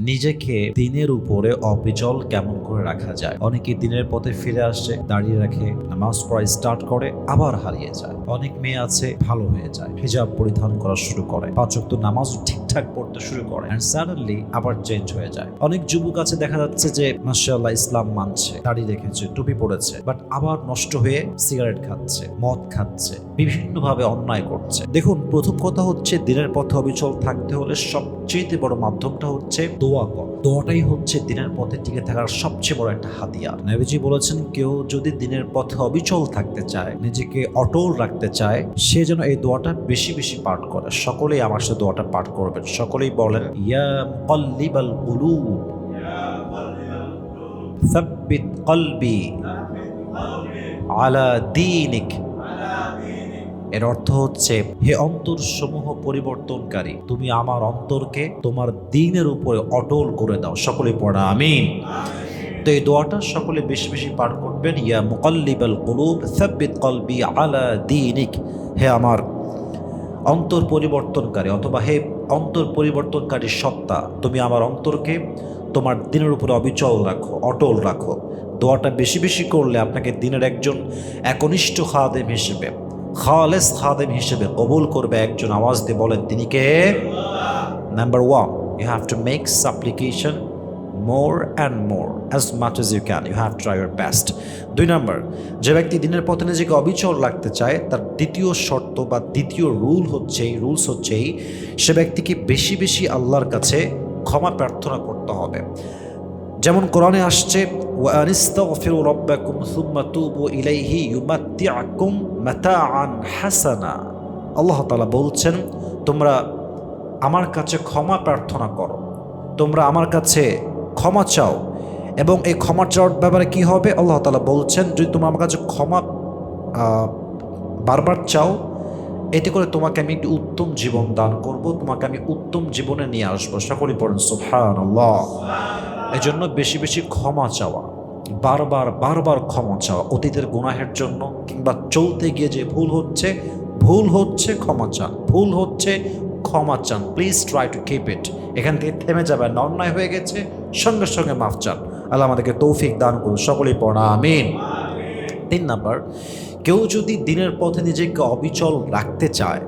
নিজেকে দিনের উপরে অবিচল কেমন করে রাখা যায়। অনেকে দিনের পথে ফিরে আসে, দাঁড়িয়ে রাখে, নামাজ পড়া স্টার্ট করে, আবার হারিয়ে যায়। অনেক মেয়ে আছে ভালো হয়ে যায়, হিজাব পরিধান করা শুরু করে, 5 ওয়াক্ত নামাজ ঠিকঠাক পড়তে শুরু করে, এন্ড সাডেনলি আবার চেঞ্জ হয়ে যায়। অনেক যুবক আছে দেখা যাচ্ছে যে মাশাআল্লাহ ইসলাম মানছে, দাড়ি রেখেছে, টুপি পড়েছে, বাট আবার নষ্ট হয়ে সিগারেট খাচ্ছে, মদ খাচ্ছে, বিভিন্নভাবে অন্যায় করছে। দেখুন, প্রথম কথা হচ্ছে দিনের পথে অবিচল থাকতে হলে সবচেয়ে বড় মাধ্যমটা হচ্ছে দোয়া করা। দোয়াটাই হচ্ছে দিনের পথে টিকে থাকার সবচেয়ে বড় একটা হাতিয়ার। নবীজি বলেছেন, কেউ যদি দিনের পথে অবিচল থাকতে চায়, নিজেকে অটল রাখতে চায়, সে যেন এই দোয়াটা বেশি বেশি পাঠ করে। সকলেই আমার সাথে দোয়াটা পাঠ করবেন। সকলেই বলেন, ইয়া মুকাল্লিবাল কুলুব সাব্বিত কলবি আলা দীনিক। এর অর্থ হচ্ছে, হে অন্তর সমূহ পরিবর্তনকারী, তুমি আমার অন্তরকে তোমার দ্বীনের উপরে অটল করে দাও। সকলে পড়া আমিন। তো এই দোয়াটা সকলে বেশি বেশি পাঠ করবেন। ইয়া মুকাল্লিবাল কুলুব সাব্বিত কলবি আলা দীনিক। হে আমার অন্তর পরিবর্তনকারী, অথবা হে অন্তর পরিবর্তনকারী সত্তা, তুমি আমার অন্তরকে তোমার দিনের উপরে অবিচল রাখো, অটল রাখো। দোয়াটা বেশি বেশি করলে আপনাকে দিনের একজন একনিষ্ঠ খাদেম হিসেবে, খালেস খাদেম হিসেবে কবুল করবে একজন। আওয়াজ দিয়ে বলেন, তিনি কে? Number 1, you have to make supplication more and more, as much as you can. You have to try your best. 2 নম্বর, যে ব্যক্তি দিনের পথে নিজেকে অবিচল রাখতে চায়, তার দ্বিতীয় শর্ত বা দ্বিতীয় রুলস হচ্ছে সে ব্যক্তিকে বেশি বেশি আল্লাহর কাছে ক্ষমা প্রার্থনা করতে হবে। যেমন কোরআনে আসছে, ওয়ানিস্তাগফিরু রাব্বাকুম সুম্মা তুবু ইলাইহি ইউমাত্তিউকুম মাতাআন হাসানা। আল্লাহ তাআলা বলছেন, তোমরা আমার কাছে ক্ষমা প্রার্থনা করো, তোমরা আমার কাছে ক্ষমা চাও, এবং এই ক্ষমা চাওয়ার ব্যাপারে কি হবে? আল্লাহ তাআলা বলছেন, যদি তোমরা আমার কাছে ক্ষমা বারবার চাও, এতে করে তোমাকে আমি একটি উত্তম জীবন দান করব, তোমাকে আমি উত্তম জীবনে নিয়ে আসবো। সকলেই পড়েন সুবহানাল্লাহ। এজন্য বেশি বেশি ক্ষমা চাওয়া, বারবার বারবার ক্ষমা চাওয়া, অতীতের গুনাহের জন্য, কিংবা চলতে গিয়ে যে ভুল হচ্ছে ক্ষমা চান, ভুল হচ্ছে ক্ষমা চান। Please try to keep it. এখান থেকে থেমে যাবেন না। অন্যায় হয়ে গেছে, সঙ্গে সঙ্গে মাফ চান। আল্লাহ আমাদেরকে তৌফিক দান করুন। সকলেই পড়া আমিন। 3 নাম্বার, কেউ যদি দিনের পথে নিজেকে অবিচল রাখতে চায়,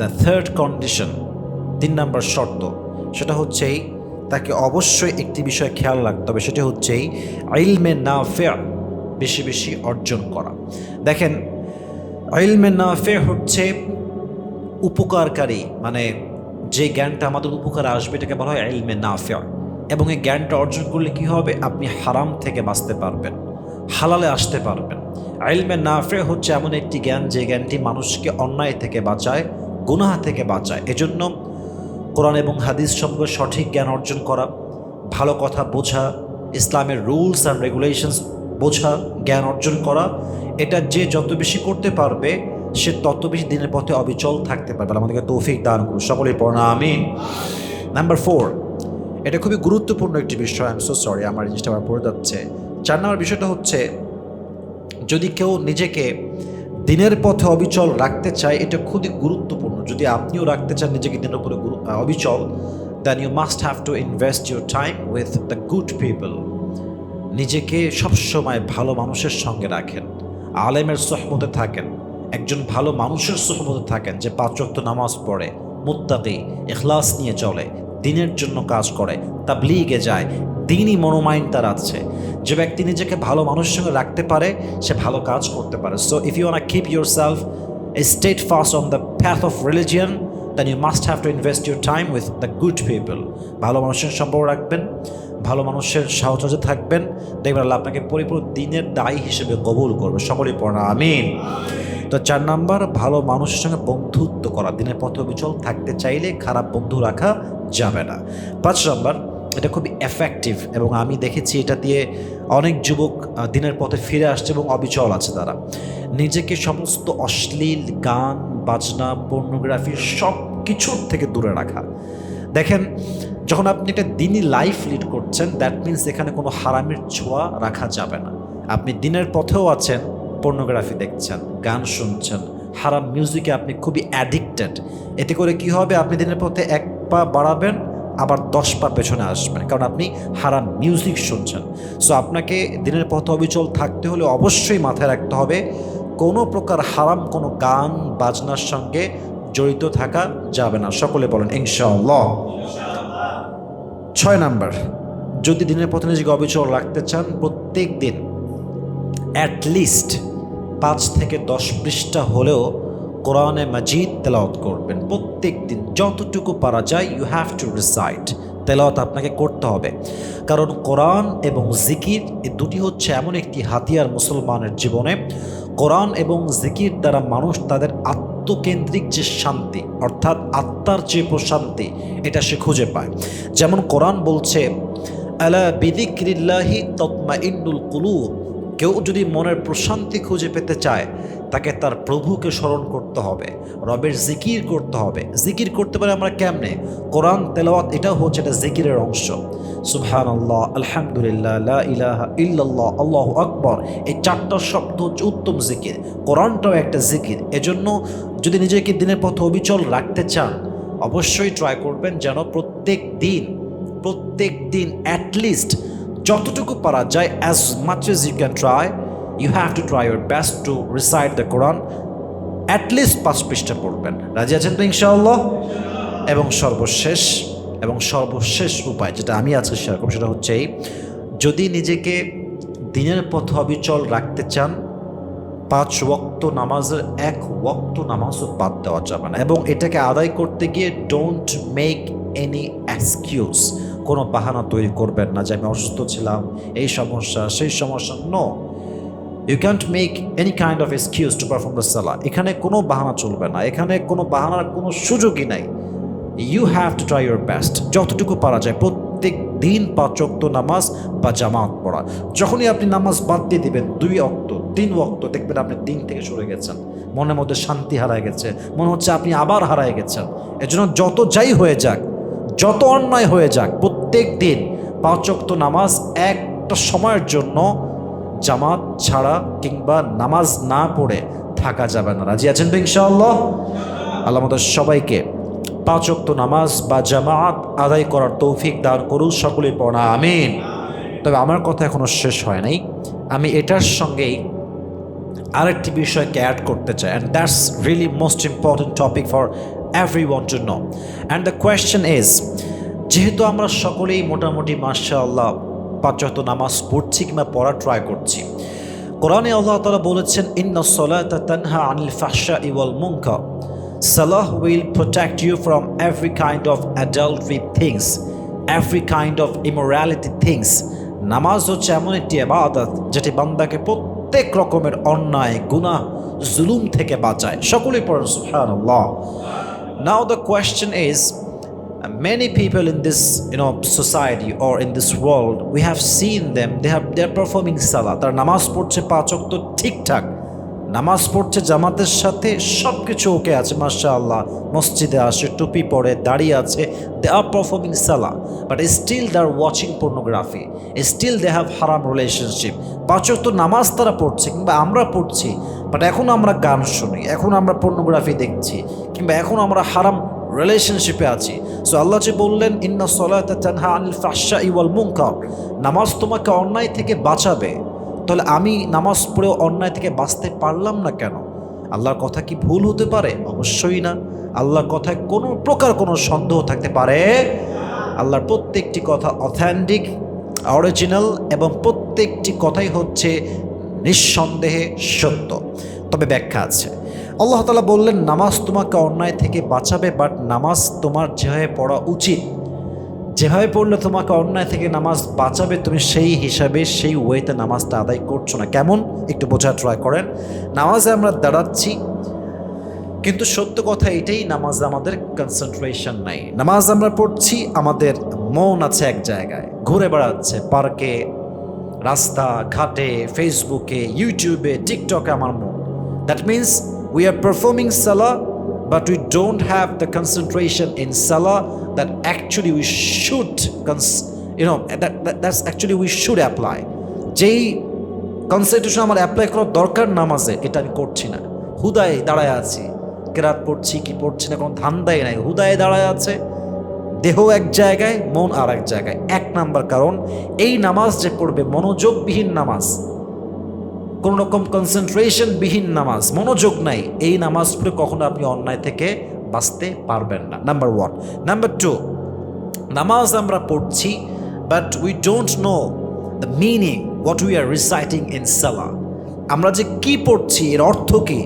দ্য থার্ড কন্ডিশন, 3 নাম্বার শর্ত, সেটা হচ্ছে তাকে অবশ্যই একটি বিষয় খেয়াল রাখতে হবে। সেটা হচ্ছে ইলমে নাফিআ বেশি বেশি অর্জন করা। দেখেন, ইলমে নাফিআ হচ্ছে উপকারকারী, মানে যে জ্ঞানটা আমাদের উপকারে আসবে এটাকে বলা হয় ইলমে নাফিআ। এবং এই জ্ঞানটা অর্জন করলে কি হবে? আপনি হারাম থেকে বাঁচতে পারবেন, হালালে আসতে পারবেন। ইলমে নাফিআ হচ্ছে এমন একটি জ্ঞান যে জ্ঞানটি মানুষকে অন্যায় থেকে বাঁচায়, গুনাহ থেকে বাঁচায়। এজন্য কোরআন এবং হাদিস সম্পর্কে সঠিক জ্ঞান অর্জন করা, ভালো কথা বোঝা, ইসলামের রুলস অ্যান্ড রেগুলেশনস বোঝা, জ্ঞান অর্জন করা, এটা যে যত বেশি করতে পারবে সে তত বেশি দিনের পথে অবিচল থাকতে পারবে। আমাদেরকে তৌফিক দান করুন। সকলেই পড়া আমিন। নাম্বার 4, এটা খুবই গুরুত্বপূর্ণ একটি বিষয়। আই এম সো সরি, আমার জিনিসটা আবার পড়ে যাচ্ছে। 4 নম্বর বিষয়টা হচ্ছে, যদি কেউ নিজেকে দিনের পথে অবিচল রাখতে চায়, এটা খুবই গুরুত্বপূর্ণ। যদি আপনিও রাখতে চান নিজেকে দিনের উপরে অবিচল, then you must have to invest your time with the good people. নিজেকে সবসময় ভালো মানুষের সঙ্গে রাখেন, আলেমের সোহবতে থাকেন, একজন ভালো মানুষের সোহবতে থাকেন যে 5 ওয়াক্ত নামাজ পড়ে, মুত্তাকি, ইখলাস নিয়ে চলে, দিনের জন্য কাজ করে, তাবলীগে যায়, দিনই মনোমাইন্ড তার আছে। যে ব্যক্তি নিজেকে ভালো মানুষের সঙ্গে রাখতে পারে, সে ভালো কাজ করতে পারে। So if you want to keep yourself steadfast on the path of religion, then you must have to invest your time with the good people. ভালো মানুষের সম্পর্ক রাখবেন, ভালো মানুষের সাহচর্যে থাকবেন, দেখবেন আল্লাহ আপনাকে পরিপূর্ণ দিনের দায়ী হিসেবে কবুল করবে। সকলেই পড়া আমিন। তো 4 নাম্বার, ভালো মানুষের সঙ্গে বন্ধুত্ব করা। দিনের পথে অবিচল থাকতে চাইলে খারাপ বন্ধু রাখা যাবে না। 5 নাম্বার, এটা খুবই এফেক্টিভ, এবং আমি দেখেছি এটা দিয়ে অনেক যুবক দিনের পথে ফিরে আসছে এবং অবিচল আছে তারা। নিজেকে সমস্ত অশ্লীল গান, বাজনা, পর্নোগ্রাফি সব কিছুর থেকে দূরে রাখা। দেখেন, যখন আপনি একটা দিনই লাইফ লিড করছেন, দ্যাট মিনস এখানে কোনো হারামের ছোঁয়া রাখা যাবে না। আপনি দিনের পথেও আছেন, পর্নোগ্রাফি দেখছেন, গান শুনছেন, হারাম মিউজিকে আপনি খুবই অ্যাডিক্টেড। এতে করে কি হবে? আপনি দিনের পথে এক পা বাড়াবেন, আবার 10 পা পেছনে আসবেন, কারণ আপনি হারাম মিউজিক শুনছেন। সো আপনাকে দিনের পথে অবিচল থাকতে হলে অবশ্যই মাথায় রাখতে হবে কোনো প্রকার হারাম কোনো গান বাজনার সঙ্গে জড়িত থাকা যাবে না। সকলে বলেন ইনশাআল্লাহ। 6 নাম্বার, যদি দিনের পথে নিজেকে অবিচল রাখতে চান, প্রত্যেক দিন অ্যাটলিস্ট 5 থেকে 10 পৃষ্ঠা হলেও কোরআনে মাজিদ তেলাওয়াত করবেন। প্রত্যেক দিন যতটুকু পারা যায় ইউ হ্যাভ টু রিসাইট, তেলাওয়াত আপনাকে করতে হবে। কারণ কোরআন এবং জিকির এই দুটি হচ্ছে এমন একটি হাতিয়ার মুসলমানের জীবনে। কোরআন এবং জিকির দ্বারা মানুষ তাদের আত্মকেন্দ্রিক যে শান্তি, অর্থাৎ আত্মার যে প্রশান্তি, এটা সে খুঁজে পায়। যেমন কোরআন বলছে আলা বিযিকরিল্লাহি তাতমাইন্নুল কুলুব, কেউ যদি মনের প্রশান্তি খুঁজে পেতে চায় তাকে তার প্রভুকে স্মরণ করতে হবে, রবের জিকির করতে হবে। জিকির করতে পারে আমরা কেমনে? কোরআন তেলাওয়াত এটাও হচ্ছে এটা জিকিরের অংশ। সুবহানাল্লাহ, আলহামদুলিল্লাহ, লা ইলাহা ইল্লাল্লাহ, আল্লাহু আকবার, এই 4টা শব্দ হচ্ছে উত্তম জিকির। কোরআনটাও একটা জিকির। এজন্য যদি নিজেকে দিনের পথে অবিচল রাখতে চান অবশ্যই ট্রাই করবেন যেন প্রত্যেক দিন অ্যাটলিস্ট যতটুকু পারা যায়, as much as you can try, you have to try your best to recite the Quran, at least 5 পৃষ্ঠা পড়বেন। রাজি আছেন তো ইনশাআল্লাহ? এবং সর্বশেষ উপায় যেটা আমি আজকে শেয়ার করব সেটা হচ্ছে যদি নিজেকে দিনের পথে অবিচল রাখতে চান, 5 ওয়াক্ত নামাজের 1 ওয়াক্ত নামাজও বাদ দেওয়া যাবে না। এবং এটাকে আদায় করতে গিয়ে ডোন্ট মেক এনি এক্সকিউজ, কোনো বাহানা তৈরি করবেন না যে আমি অসুস্থ ছিলাম, এই সমস্যা সেই সমস্যা। No, you can't make any kind of excuse to perform the salah. এখানে কোনো বাহানা চলবে না, এখানে কোনো বাহানার কোনো সুযোগই নাই। You have to try your best, যতটুকু পারা যায় প্রত্যেক দিন 5 ওয়াক্ত নামাজ বা জামাত পড়া। যখনই আপনি নামাজ বাদ দিয়ে দিবেন 2 ওয়াক্ত 3 ওয়াক্ত, দেখবেন আপনি দিন থেকে সরে গেছেন, মনের মধ্যে শান্তি হারায় গেছে, মনে হচ্ছে আপনি আবার হারায় গেছেন। এজন্য যত যাই হয়ে যাক, যত অন্যায় হয়ে যাক, প্রত্যেক দিন 5 ওয়াক্ত নামাজ একটা সময়ের জন্য জামাত ছাড়া কিংবা নামাজ না পড়ে থাকা যাবে না। রাজি আছেন তো ইনশাআল্লাহ? আল্লাহ আমাদের সবাইকে 5 ওয়াক্ত নামাজ বা জামাত আদায় করার তৌফিক দান করুন। সকলেই পড়া আমিন। তবে আমার কথা এখনো শেষ হয় নাই, আমি এটার সঙ্গেই আরেকটি বিষয়কে অ্যাড করতে চাই, and that's really most important topic for everyone to know. And the question is, যেহেতু আমরা সকলেই মোটামুটি মাশাআল্লাহ 5 ওয়াক্ত নামাজ পড়ছি কিংবা পড়া ট্রাই করছি, কোরআনে আল্লাহ তাআলা বলেছেন ইন্নাস সালাতা তানহা আনিল ফাহশাই ওয়াল মুনকার, সালাহ will protect you from every kind of adultery things, every kind of immorality things. নামাজ হচ্ছে এমন একটি ইবাদত যেটি বান্দাকে প্রত্যেক রকমের অন্যায়, গুনাহ, জুলুম থেকে বাঁচায়। সকলেই পড়েন সুবহানাল্লাহ। Now the question is, many people in this society or in this world, we have seen them, they're performing salah, তারা নামাজ পড়ছে 5 ওয়াক্ত ঠিকঠাক, নামাজ পড়ছে জামাতের সাথে, সব কিছু ওকে আছে মাশাআল্লাহ, মসজিদে আসে, টুপি পরে, দাঁড়িয়ে আছে, they are performing salah, but still they are watching pornography, still they have haram relationship। 5 ওয়াক্ত নামাজ তারা পড়ছে কিংবা আমরা পড়ছি, বাট এখন আমরা গান শুনি, এখন আমরা পর্নোগ্রাফি দেখছি, কিংবা এখন আমরা হারাম রিলেশনশিপে আছি। সো আল্লাহ যে বললেন ইন্না সালাতা তানহা আনিল ফাহশাই ওয়াল মুনকার, নামাজ তোমাকে অন্যায় থেকে বাঁচাবে, তাহলে আমি নামাজ পড়েও অন্যায় থেকে বাঁচতে পারলাম না কেন? আল্লাহর কথা কি ভুল হতে পারে? অবশ্যই না। আল্লাহর কথায় কোনো প্রকার কোনো সন্দেহ থাকতে পারে? আল্লাহর প্রত্যেকটি কথা অথেন্টিক, অরিজিনাল, এবং প্রত্যেকটি কথাই হচ্ছে নিঃসন্দেহে সত্য। তবে ব্যাখ্যা আছে। আল্লাহ তাআলা বললেন নামাজ তোমাকে অন্যায় থেকে বাঁচাবে, বাট নামাজ তোমার যেভাবে পড়া উচিত, যেভাবে পড়লে তোমাকে অন্যায় থেকে নামাজ বাঁচাবে, তুমি সেই হিসাবে সেই ওয়েতে নামাজটা আদায় করছো না। কেমন? একটু বোঝার ট্রাই করেন। নামাজে আমরা দাঁড়াচ্ছি, কিন্তু সত্য কথা এটাই, নামাজে আমাদের কনসেন্ট্রেশন নাই। নামাজ আমরা পড়ছি, আমাদের মন আছে এক জায়গায়, ঘুরে বেড়াচ্ছে পার্কে, রাস্তা ঘাটে, ফেসবুকে, ইউটিউবে, টিকটকে আমার মন। That means we are performing salah, but we don't have the concentration in salah that actually we should that's actually we should apply. যেই কনসেন্ট্রেশন আমার অ্যাপ্লাই করার দরকার নামাজে, এটা আমি করছি না। হুদায় দাঁড়ায় আছি, কেরাত পড়ছি কি পড়ছি না কোনো ধান্দাই নাই, হুদায় দাঁড়ায় আছে, দেহ এক জায়গায়, মন আর এক জায়গায়। এক নাম্বার কারণ, এই নামাজ যে পড়বে মনোযোগবিহীন নামাজ, কোনো রকম কনসেন্ট্রেশনবিহীন নামাজ, মনোযোগ নাই, এই নামাজ পড়ে কখনো আপনি অন্যায় থেকে বাঁচতে পারবেন না, নাম্বার ওয়ান। নাম্বার টু, নামাজ আমরা পড়ছি but we don't know the meaning what we are reciting in salah. আমরা যে কি পড়ছি এর অর্থ কি,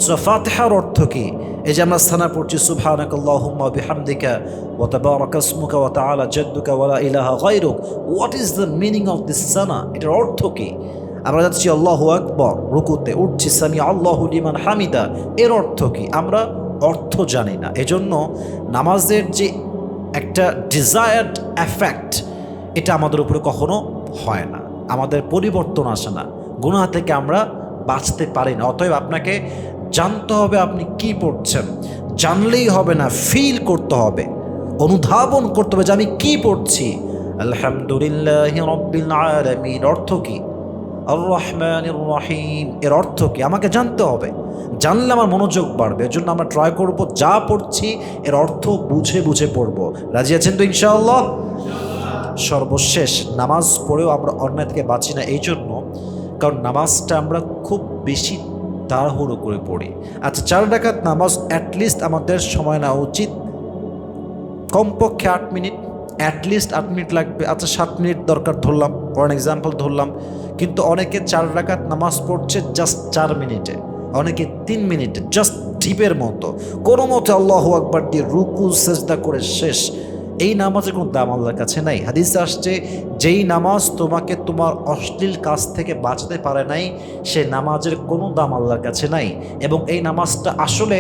সূরা ফাতিহার অর্থ কি? এই যে আমরা সানা পড়ছি সুবহানাকাল্লাহুম্মা বিহামদিকা ওয়া তাবারাকা ইসমুকা ওয়া তাআলা জাদ্দুকা ওয়া লা ইলাহা গায়রুক, what is the meaning of this sana? এটার অর্থ কি? আমরা যাচ্ছি আল্লাহু আকবার, রুকুতে উঠছি সামি আল্লাহু লিমান হামিদা, এর অর্থ কি? আমরা অর্থ জানি না। এজন্য নামাজের যে একটা ডিজায়ার্ড এফেক্ট, এটা আমাদের উপরে কখনো হয় না, আমাদের পরিবর্তন আসে না, গুনাহ থেকে আমরা বাঁচতে পারি না। অতএব আপনাকে জানতে হবে আপনি কি পড়ছেন। জানলেই হবে না, ফিল করতে হবে, অনুধাবন করতে হবে যে আমি কি পড়ছি। আলহামদুলিল্লাহি রাব্বিল আলামিন অর্থ কি? আর রহমানির রহিম এর অর্থ কি? আমাকে জানতে হবে, জানলে আমার মনোযোগ বাড়বে। এর জন্য আমরা ট্রাই করব যা পড়ছি এর অর্থ বুঝে বুঝে পড়ব। রাজি আছেন তো ইনশাআল্লাহ? সর্বশেষ, নামাজ পড়েও আমরা অন্যায় থেকে বাঁচি না এই জন্য, কারণ নামাজটা আমরা খুব বেশি তাড়াহুড়ো করে পড়ি। আচ্ছা, 4 রাকাত নামাজ অ্যাটলিস্ট আমাদের সময় নেওয়া উচিত কমপক্ষে 8 মিনিট, অ্যাটলিস্ট 8 মিনিট লাগবে। আচ্ছা 7 মিনিট দরকার ধরলাম, ফর এক্সাম্পল ধরলাম, কিন্তু অনেকে 4 রাকাত নামাজ পড়ছে জাস্ট 4 মিনিটে, অনেকে 3 মিনিটে, জাস্ট ঢিপের মতো, কোনো মতে আল্লাহু আকবার দিয়ে রুকু সেজদা করে শেষ। এই নামাজের কোনো দাম আল্লাহর কাছে নাই। হাদিসে আসছে, যেই নামাজ তোমাকে তোমার অশ্লীল কাজ থেকে বাঁচাতে পারে নাই, সে নামাজের কোনো দাম আল্লাহর কাছে নাই। এবং এই নামাজটা আসলে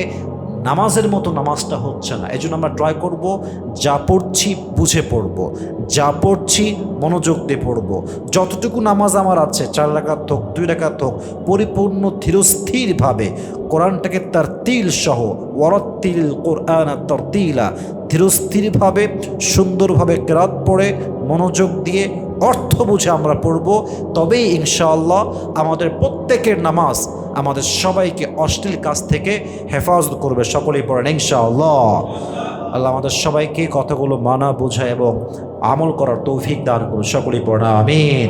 নামাজের মতো নামাজটা হচ্ছে না। এই জন্য আমরা ট্রাই করব যা পড়ছি বুঝে পড়ব, যা পড়ছি মনোযোগ দিয়ে পড়ব। যতটুকু নামাজ আমার আছে, 4 রাকাত হোক 2 রাকাত হোক, পরিপূর্ণ ধীরস্থিরভাবে কোরআনটাকে তারতিল সহ, ওয়ারাত্তিল কোরআন তারতিলা, ধীরস্থিরভাবে সুন্দরভাবে কেরাত পড়ে মনোযোগ দিয়ে অর্থ বুঝে আমরা পড়ব। তবেই ইনশাআল্লাহ আমাদের প্রত্যেকের নামাজ আমাদের সবাইকে অশ্লীল কাজ থেকে হেফাজত করবে। সকলেই পড়েন ইনশাআল্লাহ। আল্লাহ আমাদের সবাইকে কথাগুলো মানা, বোঝা এবং আমল করার তৌফিক দান করুন। সকলেই পড়েন আমিন।